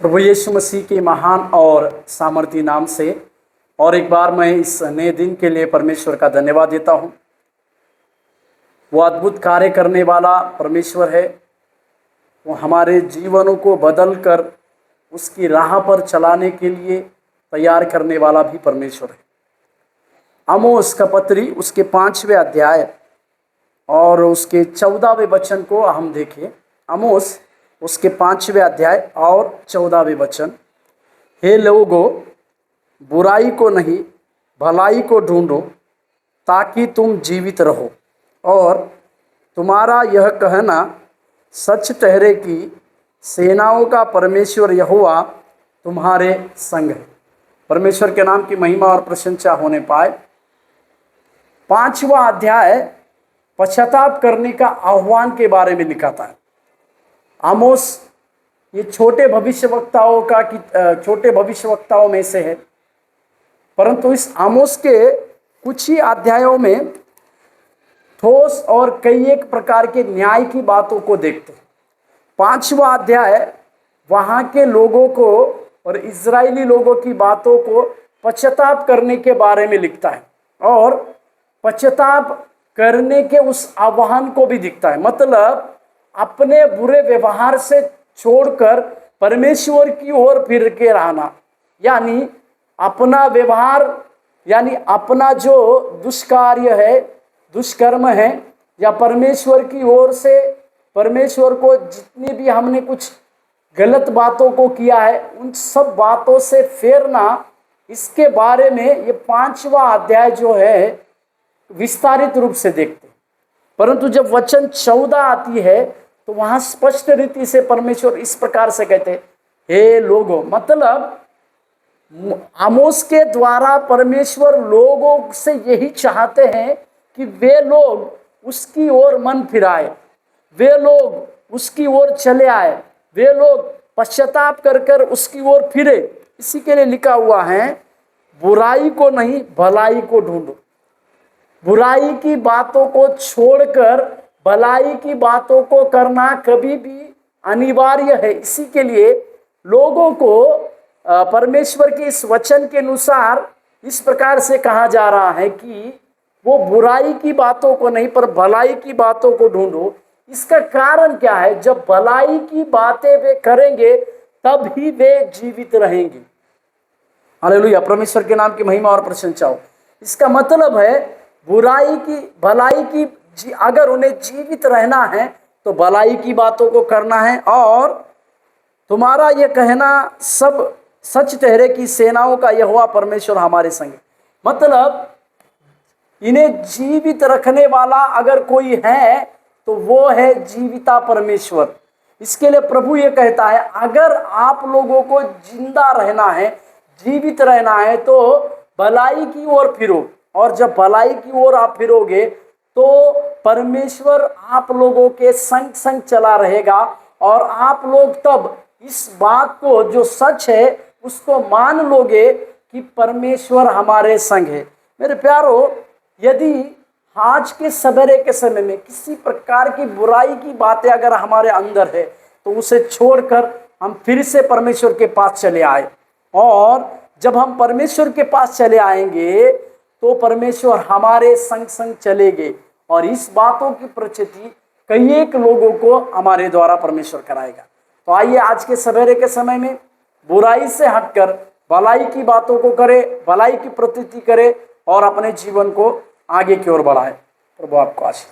प्रभु यीशु मसीह के महान और सामर्थी नाम से और एक बार मैं इस नए दिन के लिए परमेश्वर का धन्यवाद देता हूँ। वो अद्भुत कार्य करने वाला परमेश्वर है। वो हमारे जीवनों को बदल कर उसकी राह पर चलाने के लिए तैयार करने वाला भी परमेश्वर है। आमोस का पत्री उसके 5वें अध्याय और उसके 14वें वचन को हम देखें। आमोस उसके 5वें अध्याय और 14वें वचन। हे लोगों, बुराई को नहीं भलाई को ढूंढो ताकि तुम जीवित रहो, और तुम्हारा यह कहना सच ठहरे कि सेनाओं का परमेश्वर यहोवा तुम्हारे संग है। परमेश्वर के नाम की महिमा और प्रशंसा होने पाए। 5वां अध्याय पश्चाताप करने का आह्वान के बारे में लिखाता है। आमोस ये छोटे भविष्यवक्ताओं में से है, परंतु इस आमोस के कुछ ही अध्यायों में ठोस और कई एक प्रकार के न्याय की बातों को देखते हैं। 5वां अध्याय वहाँ के लोगों को और इजरायली लोगों की बातों को पश्चाताप करने के बारे में लिखता है और पश्चाताप करने के उस आह्वान को भी दिखता है। मतलब अपने बुरे व्यवहार से छोड़कर परमेश्वर की ओर फिर के रहना, यानी अपना व्यवहार, यानी अपना जो दुष्कार्य है, दुष्कर्म है, या परमेश्वर की ओर से परमेश्वर को जितनी भी हमने कुछ गलत बातों को किया है उन सब बातों से फेरना, इसके बारे में ये 5वां अध्याय जो है विस्तारित रूप से देखते। परंतु जब वचन 14 आती है तो वहां स्पष्ट रीति से परमेश्वर इस प्रकार से कहते, हे लोगों, मतलब आमोस के द्वारा परमेश्वर लोगों से यही चाहते हैं कि वे लोग उसकी ओर मन फिराए, वे लोग उसकी ओर चले आए, वे लोग पश्चाताप कर कर उसकी ओर फिरे। इसी के लिए लिखा हुआ है, बुराई को नहीं भलाई को ढूंढो। बुराई की बातों को छोड़कर भलाई की बातों को करना कभी भी अनिवार्य है। इसी के लिए लोगों को परमेश्वर के इस वचन के अनुसार इस प्रकार से कहा जा रहा है कि वो बुराई की बातों को नहीं पर भलाई की बातों को ढूंढो। इसका कारण क्या है? जब भलाई की बातें वे करेंगे तब ही वे जीवित रहेंगे। हालेलुया, परमेश्वर के नाम की महिमा और प्रशंसा हो। इसका मतलब है बुराई की भलाई की अगर उन्हें जीवित रहना है तो भलाई की बातों को करना है, और तुम्हारा यह कहना सब सच ठहरे कि सेनाओं का यहोवा परमेश्वर हमारे संग है। मतलब इन्हें जीवित रखने वाला अगर कोई है तो वो है जीविता परमेश्वर। इसके लिए प्रभु ये कहता है, अगर आप लोगों को जिंदा रहना है, जीवित रहना है, तो भलाई की ओर फिरो, और जब भलाई की ओर आप फिरोगे तो परमेश्वर आप लोगों के संग संग चला रहेगा, और आप लोग तब इस बात को जो सच है उसको मान लोगे कि परमेश्वर हमारे संग है। मेरे प्यारो, यदि आज के सवेरे के समय में किसी प्रकार की बुराई की बातें अगर हमारे अंदर है तो उसे छोड़कर हम फिर से परमेश्वर के पास चले आए, और जब हम परमेश्वर के पास चले आएंगे तो परमेश्वर हमारे संग संग चलेंगे, और इस बातों की प्रचिति कई एक लोगों को हमारे द्वारा परमेश्वर कराएगा। तो आइए आज के सवेरे के समय में बुराई से हटकर भलाई की बातों को करें, भलाई की प्रतीति करें और अपने जीवन को आगे की ओर बढ़ाएं। प्रभु आपको आशीष।